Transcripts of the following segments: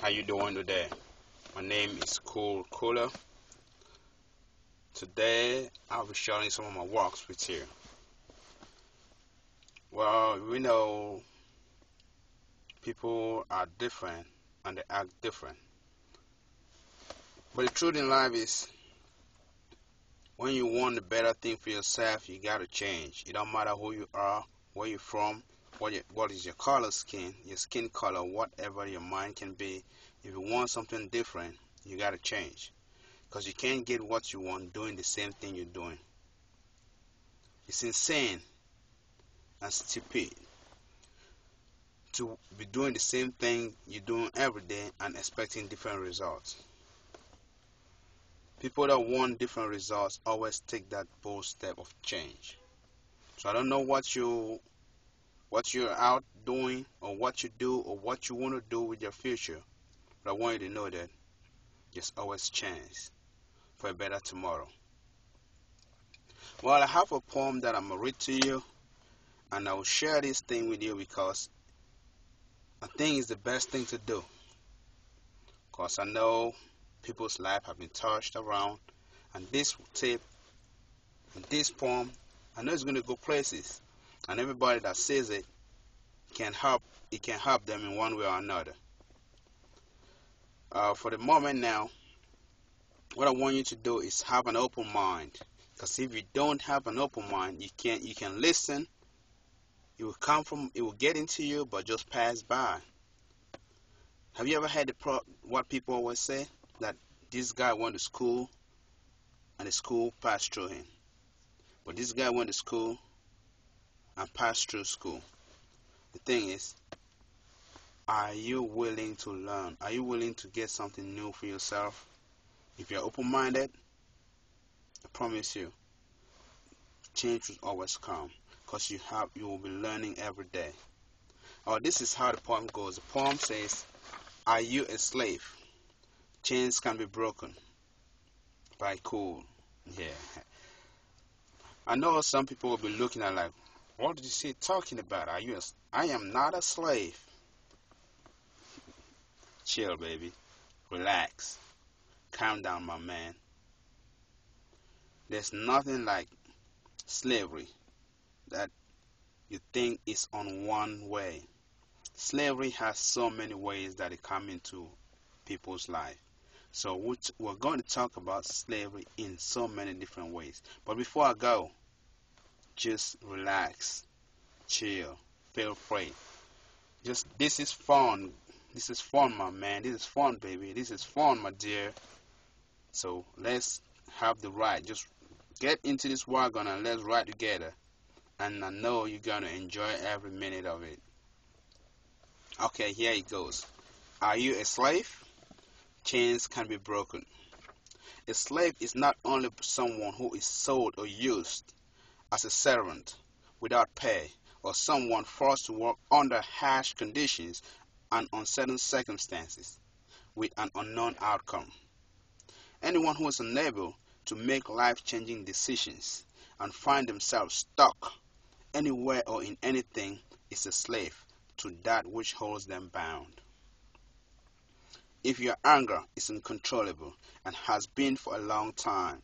How you doing today? My name is Cool Cooler. Today I'll be sharing some of my works with you. Well, we know people are different and they act different. But the truth in life is when you want a better thing for yourself, you gotta change. It don't matter who you are, where you're from, what is your color skin, your skin color, whatever your mind can be. If you want something different, you gotta change. Because you can't get what you want doing the same thing you're doing. It's insane and stupid to be doing the same thing you're doing every day and expecting different results. People that want different results always take that bold step of change. So I don't know what you're out doing or what you do or what you want to do with your future, but I want you to know that there's always chance for a better tomorrow. Well, I have a poem that I'm gonna read to you, and I will share this thing with you because I think it's the best thing to do. Because I know people's life have been touched around, and this tape and this poem, I know it's gonna go places, and everybody that says it can help. It can help them in one way or another. For the moment now, what I want you to do is have an open mind. Because if you don't have an open mind, you can listen. It will get into you, but just pass by. Have you ever had what people always say that this guy went to school and the school passed through him, but this guy went to school and passed through school. The thing is, are you willing to learn? Are you willing to get something new for yourself? If you're open-minded, I promise you, change will always come because you will be learning every day. Oh, this is how the poem goes. The poem says, "Are you a slave? Chains can be broken." By Cool. Yeah. I know some people will be looking at like, what did you say talking about? I am not a slave. Chill, baby. Relax. Calm down, my man. There's nothing like slavery that you think is on one way. Slavery has so many ways that it come into people's life. So we're going to talk about slavery in so many different ways. But before I go, just relax, chill, feel free. Just this is fun. This is fun, my man. This is fun, baby. This is fun, my dear. So let's have the ride. Just get into this wagon and let's ride together. And I know you're gonna enjoy every minute of it. Okay, here it goes. Are you a slave? Chains can be broken. A slave is not only someone who is sold or used as a servant without pay, or someone forced to work under harsh conditions and uncertain circumstances with an unknown outcome. Anyone who is unable to make life-changing decisions and find themselves stuck anywhere or in anything is a slave to that which holds them bound. If your anger is uncontrollable and has been for a long time,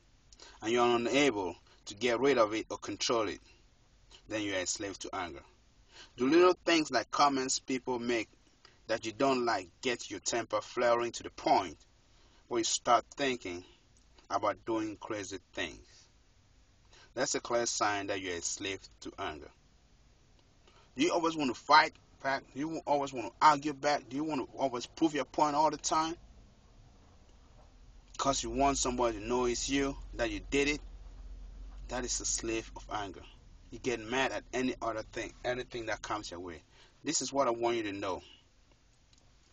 and you are unable to get rid of it or control it, then you are a slave to anger. Do little things like comments people make that you don't like get your temper flaring to the point where you start thinking about doing crazy things. That's a clear sign that you're a slave to anger. Do you always want to fight back? Do you always want to argue back? Do you want to always prove your point all the time? Because you want somebody to know it's you, that you did it? That is a slave of anger. You get mad at any other thing, anything that comes your way. This is what I want you to know.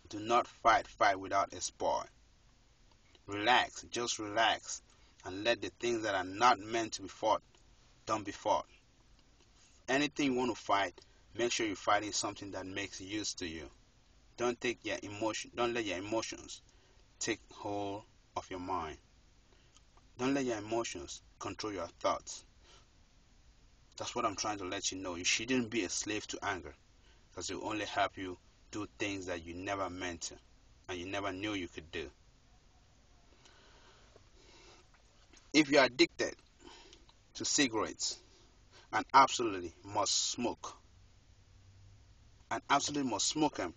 Do not fight without a sport. Relax, just relax, and let the things that are not meant to be fought, don't be fought. Anything you want to fight, make sure you're fighting something that makes use to you. Don't let your emotions take hold of your mind. Don't let your emotions control your thoughts. That's what I'm trying to let you know. You shouldn't be a slave to anger because it will only help you do things that you never meant to. and you never knew you could do. If you are addicted to cigarettes and absolutely must smoke them,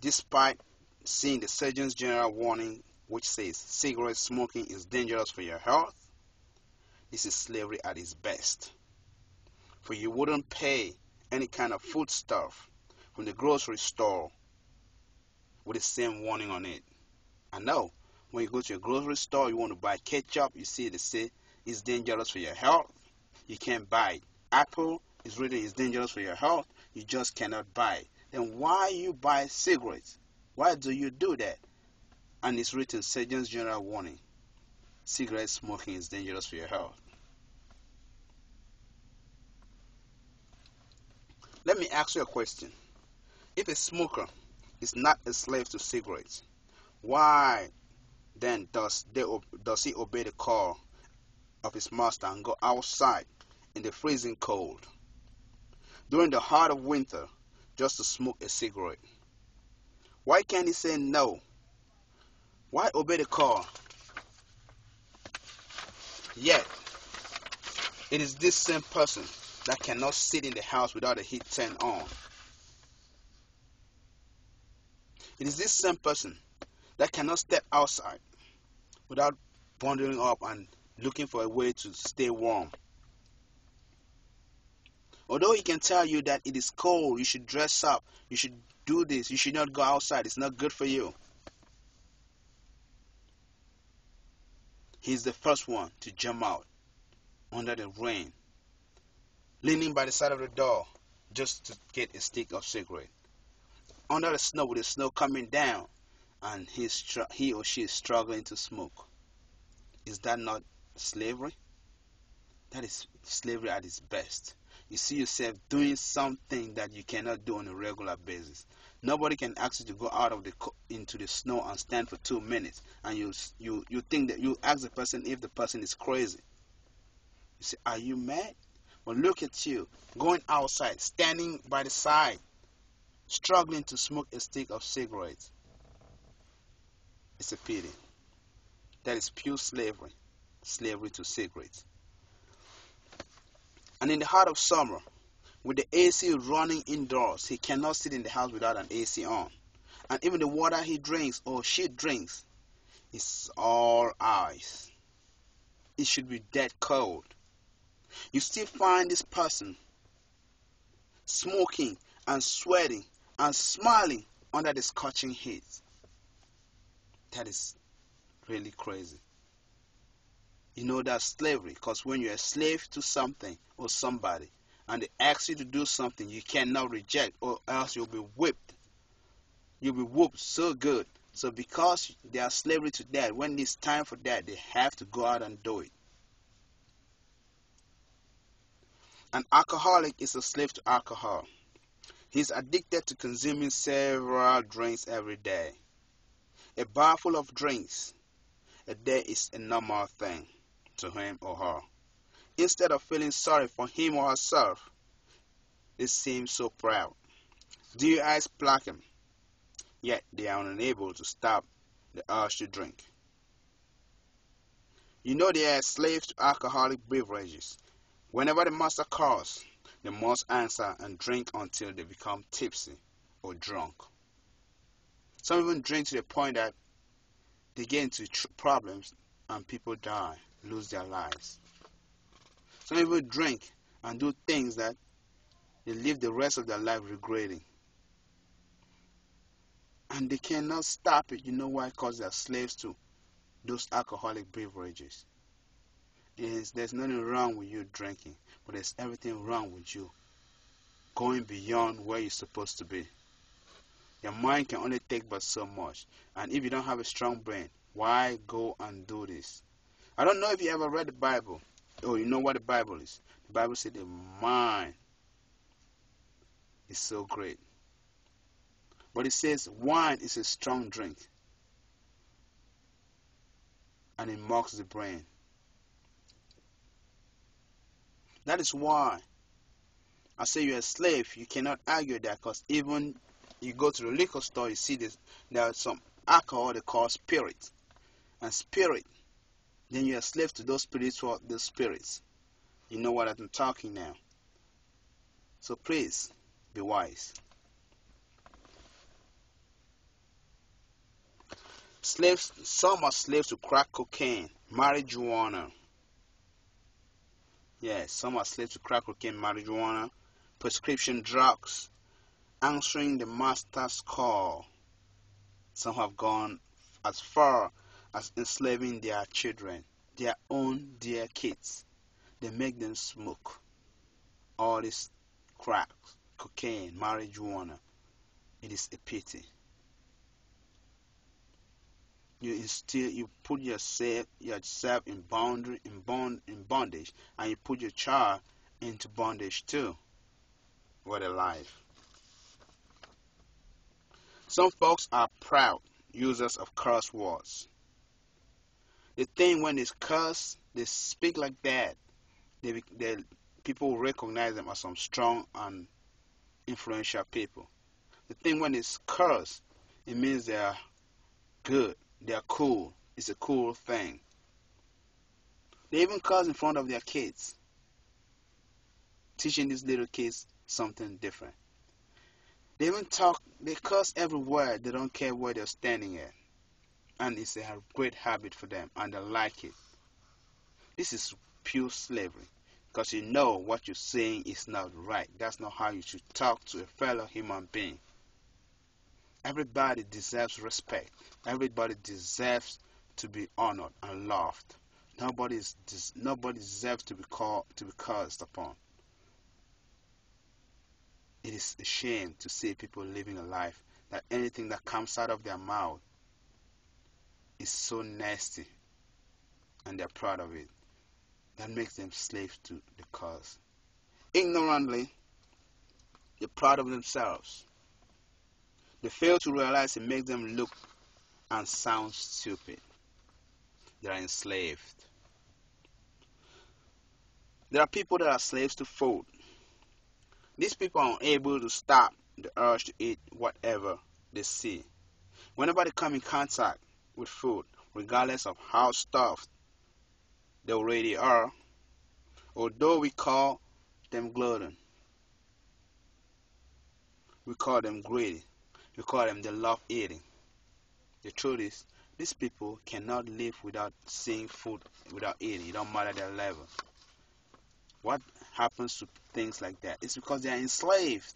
despite seeing the Surgeon General warning which says cigarette smoking is dangerous for your health, this is slavery at its best. For you wouldn't pay any kind of food stuff from the grocery store with the same warning on it. I know when you go to a grocery store, you want to buy ketchup, you see they say it's dangerous for your health. You can't buy it. Apple is really is dangerous for your health. You just cannot buy it. Then why you buy cigarettes? Why do you do that? And it's written Surgeon General warning. Cigarette smoking is dangerous for your health. Let me ask you a question. If a smoker is not a slave to cigarettes, why then does he obey the call of his master and go outside in the freezing cold during the heart of winter just to smoke a cigarette? Why can't he say no? Why obey the call? Yet, it is this same person that cannot sit in the house without the heat turned on. It is this same person that cannot step outside without bundling up and looking for a way to stay warm. Although he can tell you that it is cold, you should dress up, you should do this, you should not go outside, it's not good for you. He's the first one to jump out under the rain, leaning by the side of the door just to get a stick of cigarette. Under the snow with the snow coming down, and he or she is struggling to smoke. Is that not slavery? That is slavery at its best. You see yourself doing something that you cannot do on a regular basis. Nobody can ask you to go out of into the snow and stand for 2 minutes, and you think that you ask the person if the person is crazy. You say, "Are you mad?" Well, look at you going outside, standing by the side, struggling to smoke a stick of cigarettes. It's a pity. That is pure slavery. Slavery to cigarettes. And in the heart of summer, with the AC running indoors, he cannot sit in the house without an AC on. And even the water he drinks or she drinks is all ice. It should be dead cold. You still find this person smoking and sweating and smiling under the scorching heat. That is really crazy. You know that's slavery, because when you're a slave to something or somebody and they ask you to do something, you cannot reject, or else you'll be whipped. You'll be whooped so good. So because they are slavery to that, when it's time for that, they have to go out and do it. An alcoholic is a slave to alcohol. He's addicted to consuming several drinks every day. A bar full of drinks a day is a normal thing to him or her. Instead of feeling sorry for him or herself, they seem so proud. Their eyes blacken, yet they are unable to stop the urge to drink. You know they are slaves to alcoholic beverages. Whenever the master calls, they must answer and drink until they become tipsy or drunk. Some even drink to the point that they get into problems and people die, lose their lives. Some even drink and do things that they live the rest of their life regretting. And they cannot stop it. You know why? Because they are slaves to those alcoholic beverages. There's nothing wrong with you drinking, but there's everything wrong with you going beyond where you're supposed to be. Your mind can only take but so much. And if you don't have a strong brain, why go and do this? I don't know if you ever read the Bible, or you know what the Bible is. The Bible said the mind is so great. But it says wine is a strong drink. And it mocks the brain. That is why I say you're a slave. You cannot argue that, because even you go to the liquor store, you see this. There are some Alcohol they call spirit. And spirit, then you're a slave to those spiritual the spirits. You know what I'm talking now. So please be wise. Slaves, some are slaves to crack cocaine, marijuana. Yes, some are slaves to crack cocaine, marijuana, prescription drugs, answering the master's call. Some have gone as far as enslaving their children, their own dear kids. They make them smoke all this crack, cocaine, marijuana. It is a pity. You put yourself in bondage, and you put your child into bondage too. What a life. Some folks are proud users of curse words. They think when they curse, they speak like that. People recognize them as some strong and influential people. The thing when it's curse, it means they are good, they are cool. It's a cool thing. They even curse in front of their kids, teaching these little kids something different. They even they curse everywhere. They don't care where they're standing at. And it's a great habit for them, and they like it. This is pure slavery, because you know what you're saying is not right. That's not how you should talk to a fellow human being. Everybody deserves respect. Everybody deserves to be honored and loved. Nobody deserves to be cursed upon. It is a shame to see people living a life that anything that comes out of their mouth is so nasty, and they're proud of it. That makes them slaves to the cause. Ignorantly, they're proud of themselves. They fail to realize it makes them look and sound stupid. They are enslaved. There are people that are slaves to food. These people are unable to stop the urge to eat whatever they see. Whenever they come in contact with food, regardless of how stuffed they already are, although we call them glutton, we call them greedy, we call them they love eating. The truth is, these people cannot live without seeing food, without eating. It don't matter their level. What happens to things like that? It's because they are enslaved.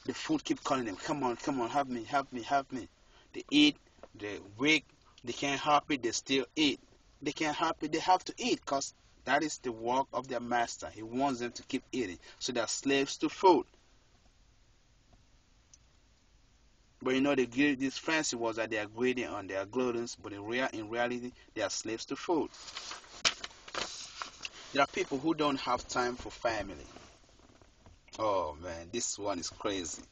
The food keep calling them, come on, help me, help me, help me. They eat, they're weak, they can't help it, they still eat. They can't help it, they have to eat, because that is the work of their master. He wants them to keep eating. So they're slaves to food. But you know, this fancy was that they are greedy and they are gluttons, but in reality, they are slaves to food. There are people who don't have time for family. Oh man, this one is crazy.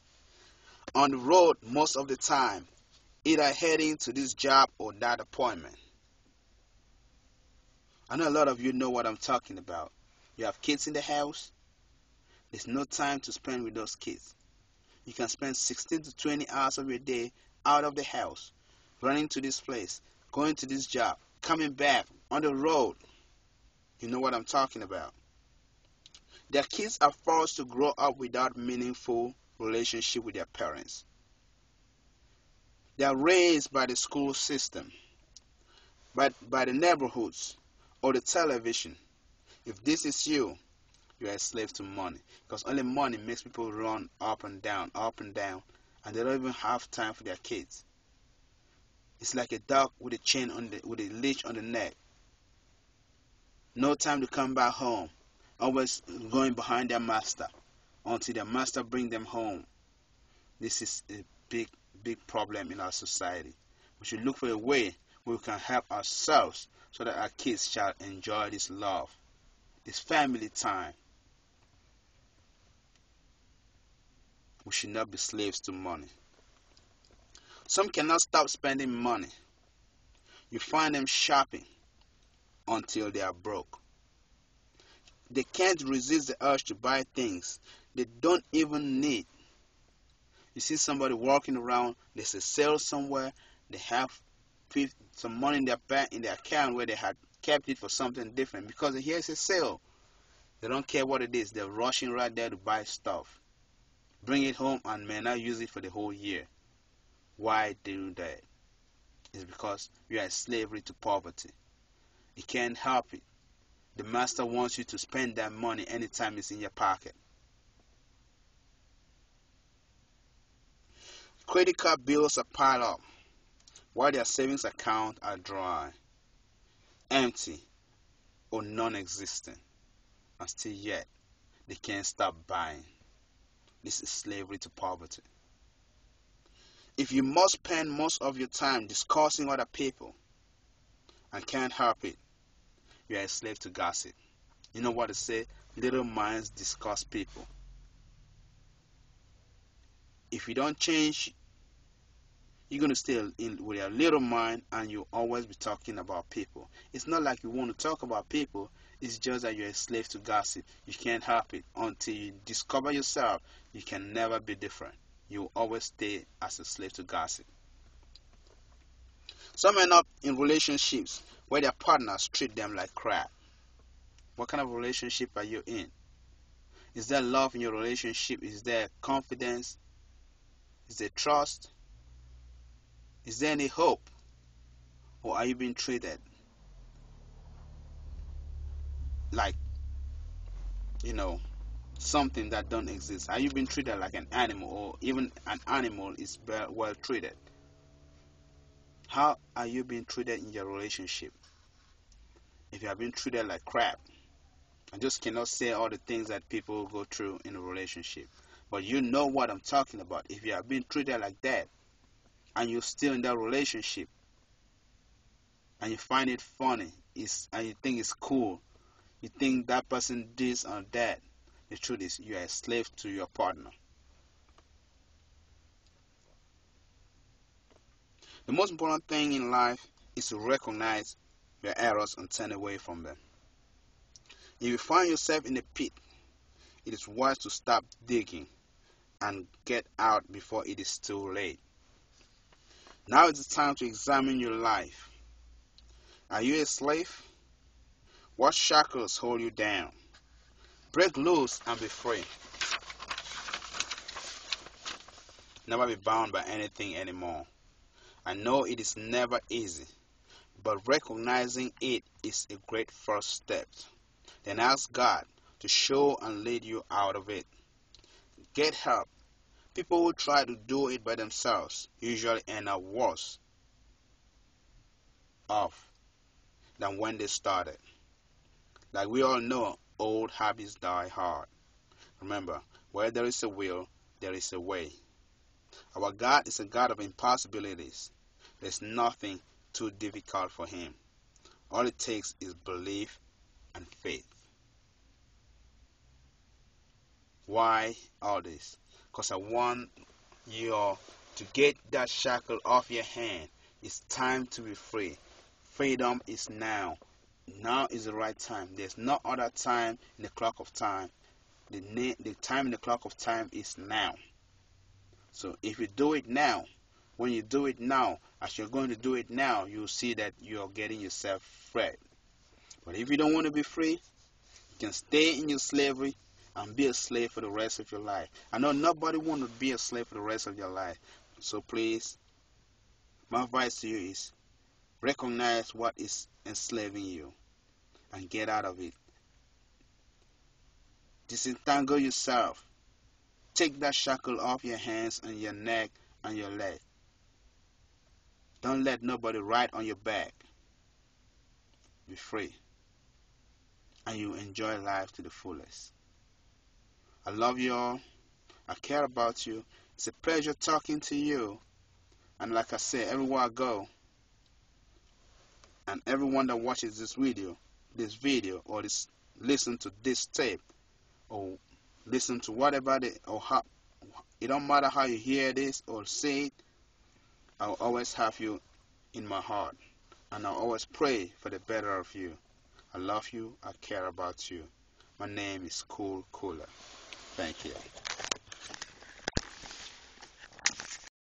On the road most of the time, either heading to this job or that appointment. I know a lot of you know what I'm talking about. You have kids in the house, there's no time to spend with those kids. You can spend 16 to 20 hours of your day out of the house, running to this place, going to this job, coming back, on the road. You know what I'm talking about. Their kids are forced to grow up without meaningful relationship with their parents. They are raised by the school system, by the neighborhoods, or the television. If this is you, you are a slave to money. Because only money makes people run up and down, and they don't even have time for their kids. It's like a dog with a leash on the neck. No time to come back home. Always going behind their master until their master bring them home. This is a big problem in our society. We should look for a way where we can help ourselves so that our kids shall enjoy this love, this family time. We should not be slaves to money. Some cannot stop spending money. You find them shopping until they are broke. They can't resist the urge to buy things they don't even need. You see somebody walking around, there's a sale somewhere, they have some money in their bank, in their account where they had kept it for something different because here's a sale. They don't care what it is. They're rushing right there to buy stuff. Bring it home and may not use it for the whole year. Why do that? It's because you are a slavery to poverty. You can't help it. The master wants you to spend that money anytime it's in your pocket. Credit card bills are piled up while their savings account are dry, empty, or non-existent, and still yet they can't stop buying. This is slavery to poverty. If you must spend most of your time discussing other people and can't help it, you are a slave to gossip. You know what they say? Little minds discuss people. If you don't change, you're going to stay with your little mind and you'll always be talking about people. It's not like you want to talk about people. It's just that you're a slave to gossip. You can't help it. Until you discover yourself, you can never be different. You will always stay as a slave to gossip. Some end up in relationships where their partners treat them like crap. What kind of relationship are you in? Is there love in your relationship? Is there confidence? Is there trust? Is there any hope? Or are you being treated like, something that don't exist? Are you being treated like an animal, or even an animal is well treated? How are you being treated in your relationship? If you are being treated like crap, I just cannot say all the things that people go through in a relationship, but you know what I'm talking about. If you are being treated like that and you're still in that relationship and you find it funny, and you think it's cool, you think that person this or that, the truth is you are a slave to your partner. The most important thing in life is to recognize your errors and turn away from them. If you find yourself in a pit, it is wise to stop digging and get out before it is too late. Now is the time to examine your life. Are you a slave? What shackles hold you down? Break loose and be free. Never be bound by anything anymore. I know it is never easy, but recognizing it is a great first step. Then ask God to show and lead you out of it. Get help. People who try to do it by themselves usually end up worse off than when they started. Like we all know, old habits die hard. Remember, where there is a will, there is a way. Our God is a God of impossibilities. There's nothing too difficult for Him. All it takes is belief and faith. Why all this? Because I want you all to get that shackle off your hand. It's time to be free. Freedom is now. Now is the right time. There's no other time in the clock of time. The time in the clock of time is now. So if you do it now, when you do it now, as you're going to do it now, you'll see that you're getting yourself free. But if you don't want to be free, you can stay in your slavery and be a slave for the rest of your life. I know nobody wants to be a slave for the rest of your life. So please, my advice to you is recognize what is enslaving you and get out of it. Disentangle yourself. Take that shackle off your hands and your neck and your leg. Don't let nobody ride on your back. Be free. And you enjoy life to the fullest. I love you all. I care about you. It's a pleasure talking to you. And like I said, everywhere I go, and everyone that watches this video, or listen to this tape, or listen to whatever it don't matter how you hear this or say it, I'll always have you in my heart. And I'll always pray for the better of you. I love you. I care about you. My name is Cool Cooler. Thank you.